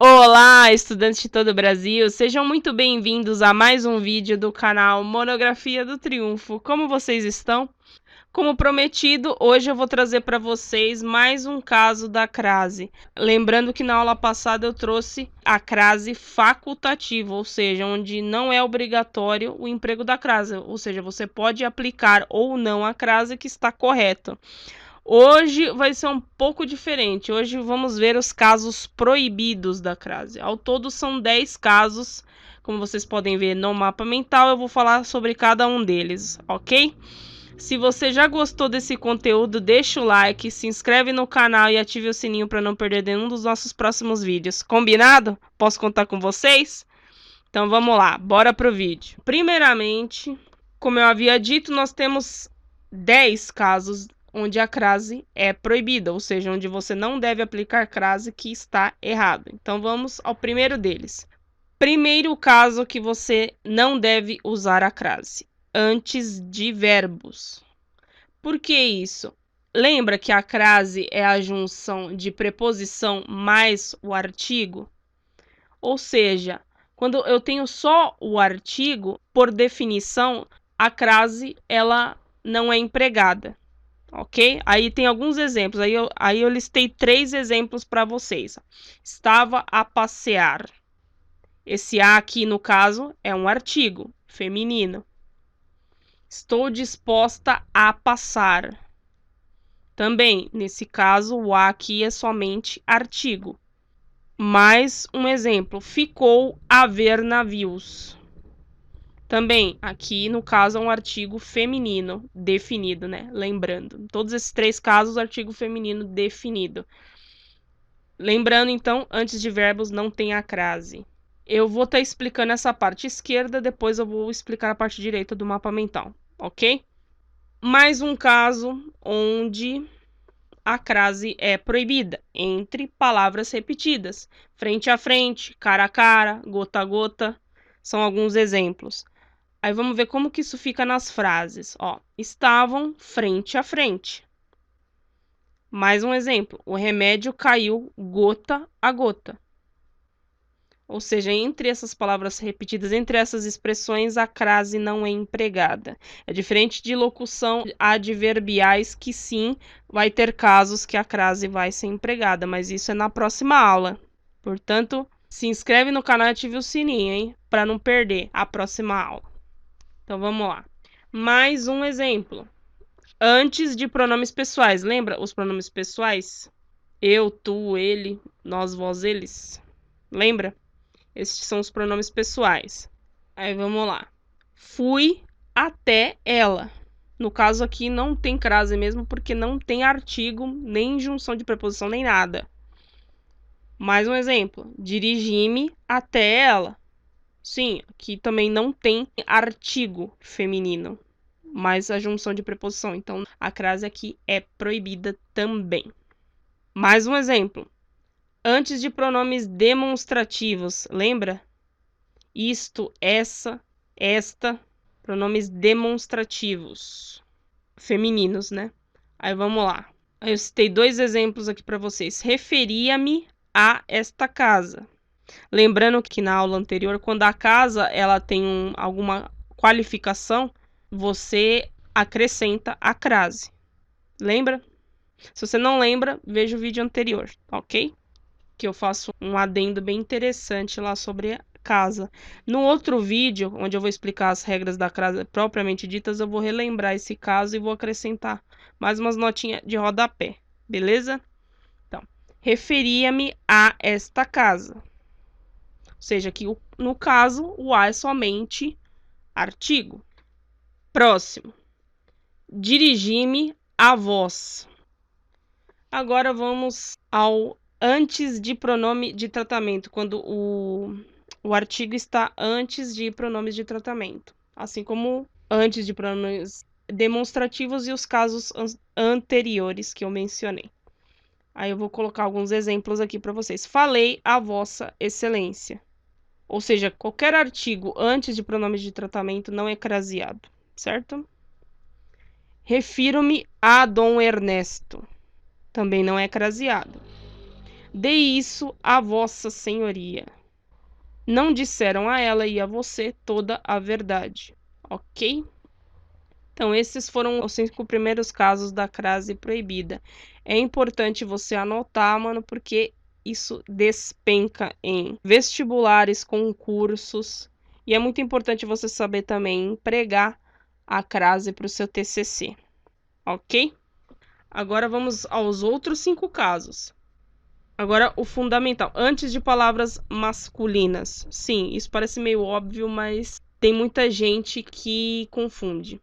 Olá, estudantes de todo o Brasil, sejam muito bem-vindos a mais um vídeo do canal Monografia do Triunfo. Como vocês estão? Como prometido, hoje eu vou trazer para vocês mais um caso da crase. Lembrando que na aula passada eu trouxe a crase facultativa, ou seja, onde não é obrigatório o emprego da crase, ou seja, você pode aplicar ou não a crase que está correto. Hoje vai ser um pouco diferente. Hoje vamos ver os casos proibidos da crase. Ao todo são 10 casos. Como vocês podem ver no mapa mental, eu vou falar sobre cada um deles, ok? Se você já gostou desse conteúdo, deixa o like, se inscreve no canal e ative o sininho para não perder nenhum dos nossos próximos vídeos. Combinado? Posso contar com vocês? Então vamos lá, bora pro vídeo. Primeiramente, como eu havia dito, nós temos 10 casos onde a crase é proibida, ou seja, onde você não deve aplicar crase que está errado. Então vamos ao primeiro deles. Primeiro caso que você não deve usar a crase, antes de verbos. Por que isso? Lembra que a crase é a junção de preposição mais o artigo? Ou seja, quando eu tenho só o artigo, por definição, a crase ela não é empregada. Ok? Aí tem alguns exemplos. Aí eu listei 3 exemplos para vocês. Estava a passear. Esse a aqui, no caso, é um artigo feminino. Estou disposta a passar. Também, nesse caso, o a aqui é somente artigo. Mais um exemplo. Ficou a ver navios. Também, aqui no caso, é um artigo feminino definido, né? Lembrando, em todos esses 3 casos, artigo feminino definido. Lembrando, então, antes de verbos não tem a crase. Eu vou estar explicando essa parte esquerda, depois eu vou explicar a parte direita do mapa mental, ok? Mais um caso onde a crase é proibida, entre palavras repetidas. Frente a frente, cara a cara, gota a gota, são alguns exemplos. Aí vamos ver como que isso fica nas frases. Ó, estavam frente a frente. Mais um exemplo. O remédio caiu gota a gota. Ou seja, entre essas palavras repetidas, entre essas expressões, a crase não é empregada. É diferente de locução adverbiais, que sim, vai ter casos que a crase vai ser empregada, mas isso é na próxima aula. Portanto, se inscreve no canal e ative o sininho, hein? Para não perder a próxima aula. Então vamos lá. Mais um exemplo. Antes de pronomes pessoais. Lembra os pronomes pessoais? Eu, tu, ele, nós, vós, eles. Lembra? Esses são os pronomes pessoais. Aí vamos lá. Fui até ela. No caso aqui não tem crase mesmo, porque não tem artigo, nem junção de preposição, nem nada. Mais um exemplo. Dirigi-me até ela. Sim, aqui também não tem artigo feminino, mas a junção de preposição. Então, a crase aqui é proibida também. Mais um exemplo. Antes de pronomes demonstrativos, lembra? Isto, essa, esta, pronomes demonstrativos. Femininos, né? Aí vamos lá. Eu citei 2 exemplos aqui para vocês. Referia-me a esta casa. Lembrando que na aula anterior, quando a casa ela tem alguma qualificação, você acrescenta a crase. Lembra? Se você não lembra, veja o vídeo anterior, ok? Que eu faço um adendo bem interessante lá sobre a casa. No outro vídeo, onde eu vou explicar as regras da crase propriamente ditas, eu vou relembrar esse caso e vou acrescentar mais umas notinhas de rodapé, beleza? Então, referia-me a esta casa. Ou seja, que no caso, o a é somente artigo. Próximo. Dirigi-me a vós. Agora vamos ao antes de pronome de tratamento, quando o artigo está antes de pronomes de tratamento. Assim como antes de pronomes demonstrativos e os casos anteriores que eu mencionei. Aí eu vou colocar alguns exemplos aqui para vocês. Falei a vossa excelência. Ou seja, qualquer artigo antes de pronomes de tratamento não é craseado, certo? Refiro-me a Dom Ernesto. Também não é craseado. Dê isso a vossa senhoria. Não disseram a ela e a você toda a verdade, ok? Então, esses foram os 5 primeiros casos da crase proibida. É importante você anotar, mano, porque isso despenca em vestibulares, concursos. E é muito importante você saber também empregar a crase para o seu TCC, ok? Agora vamos aos outros 5 casos. Agora, o fundamental, antes de palavras masculinas. Sim, isso parece meio óbvio, mas tem muita gente que confunde.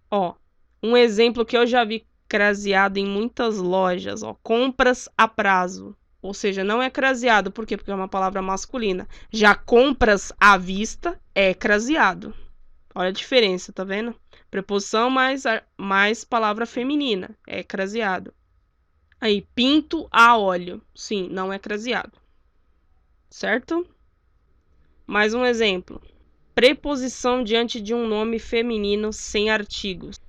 Ó, um exemplo que eu já vi craseado em muitas lojas, ó, compras a prazo. Ou seja, não é craseado, por quê? Porque é uma palavra masculina. Já compras à vista é craseado. Olha a diferença, tá vendo? Preposição mais palavra feminina, é craseado. Aí, pinto a óleo. Sim, não é craseado. Certo? Mais um exemplo. Preposição diante de um nome feminino sem artigos.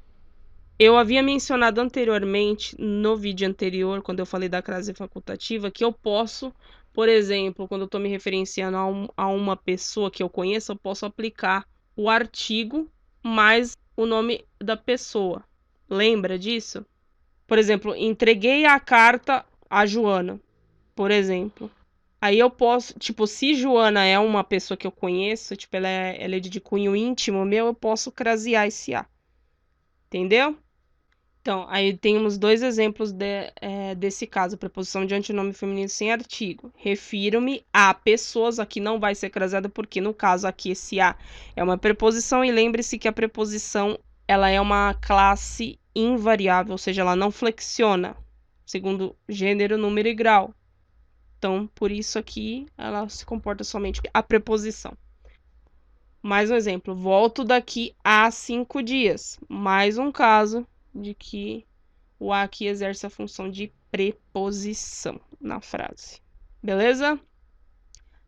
Eu havia mencionado anteriormente, no vídeo anterior, quando eu falei da crase facultativa, que eu posso, por exemplo, quando eu estou me referenciando a uma pessoa que eu conheço, eu posso aplicar o artigo mais o nome da pessoa. Lembra disso? Por exemplo, entreguei a carta a Joana, por exemplo. Aí eu posso, tipo, se Joana é uma pessoa que eu conheço, tipo, ela é de cunho íntimo meu, eu posso crasear esse A. Entendeu? Então, aí temos 2 exemplos desse caso, preposição de antinome feminino sem artigo. Refiro-me a pessoas, aqui não vai ser craseada, porque no caso aqui esse A é uma preposição, e lembre-se que a preposição ela é uma classe invariável, ou seja, ela não flexiona, segundo gênero, número e grau. Então, por isso aqui, ela se comporta somente a preposição. Mais um exemplo. Volto daqui a 5 dias. Mais um caso de que o a aqui exerce a função de preposição na frase. Beleza?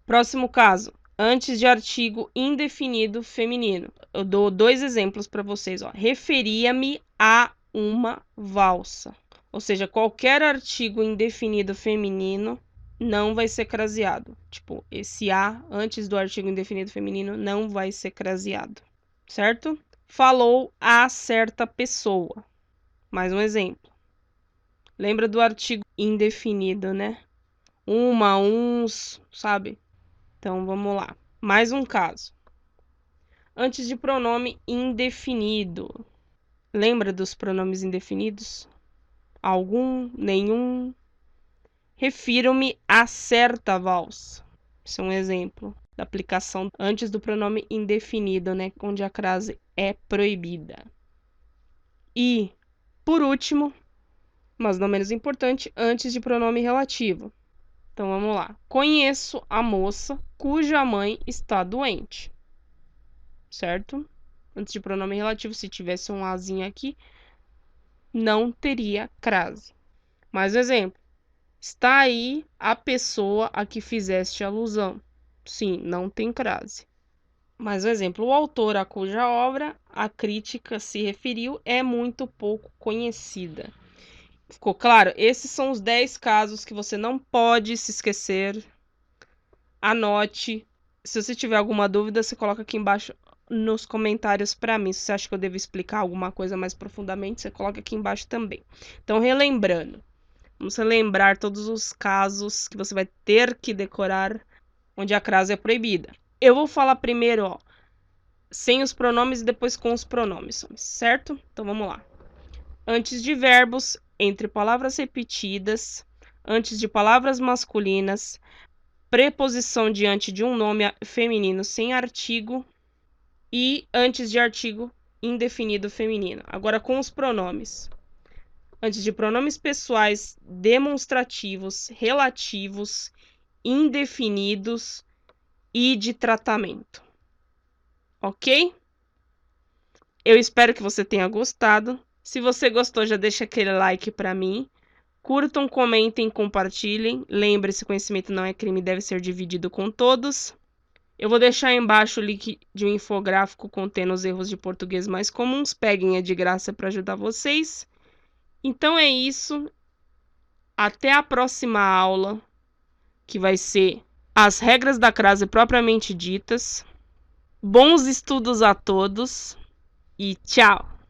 Próximo caso. Antes de artigo indefinido feminino. Eu dou 2 exemplos para vocês. Referia-me a uma valsa. Ou seja, qualquer artigo indefinido feminino não vai ser craseado. Tipo, esse a antes do artigo indefinido feminino não vai ser craseado. Certo? Falou a certa pessoa. Mais um exemplo. Lembra do artigo indefinido, né? Uma, uns, sabe? Então, vamos lá. Mais um caso. Antes de pronome indefinido. Lembra dos pronomes indefinidos? Algum, nenhum. Refiro-me a certa valsa. Isso é um exemplo da aplicação antes do pronome indefinido, né? Onde a crase é proibida. E, por último, mas não menos importante, antes de pronome relativo. Então, vamos lá. Conheço a moça cuja mãe está doente. Certo? Antes de pronome relativo, se tivesse um azinho aqui, não teria crase. Mais um exemplo. Está aí a pessoa a que fizeste alusão. Sim, não tem crase. Mais um exemplo. O autor a cuja obra a crítica se referiu é muito pouco conhecida. Ficou claro? Esses são os 10 casos que você não pode se esquecer. Anote. Se você tiver alguma dúvida, você coloca aqui embaixo nos comentários para mim. Se você acha que eu devo explicar alguma coisa mais profundamente, você coloca aqui embaixo também. Então, relembrando. Vamos relembrar todos os casos que você vai ter que decorar onde a crase é proibida. Eu vou falar primeiro, ó, sem os pronomes e depois com os pronomes, certo? Então, vamos lá. Antes de verbos, entre palavras repetidas, antes de palavras masculinas, preposição diante de um nome feminino sem artigo e antes de artigo indefinido feminino. Agora com os pronomes. Antes de pronomes pessoais demonstrativos, relativos, indefinidos e de tratamento. Ok? Eu espero que você tenha gostado. Se você gostou, já deixa aquele like para mim. Curtam, comentem, compartilhem. Lembre-se, conhecimento não é crime, deve ser dividido com todos. Eu vou deixar aí embaixo o link de um infográfico contendo os erros de português mais comuns. Peguem, é de graça para ajudar vocês. Então é isso. Até a próxima aula. que vai ser as regras da crase propriamente ditas. Bons estudos a todos e tchau!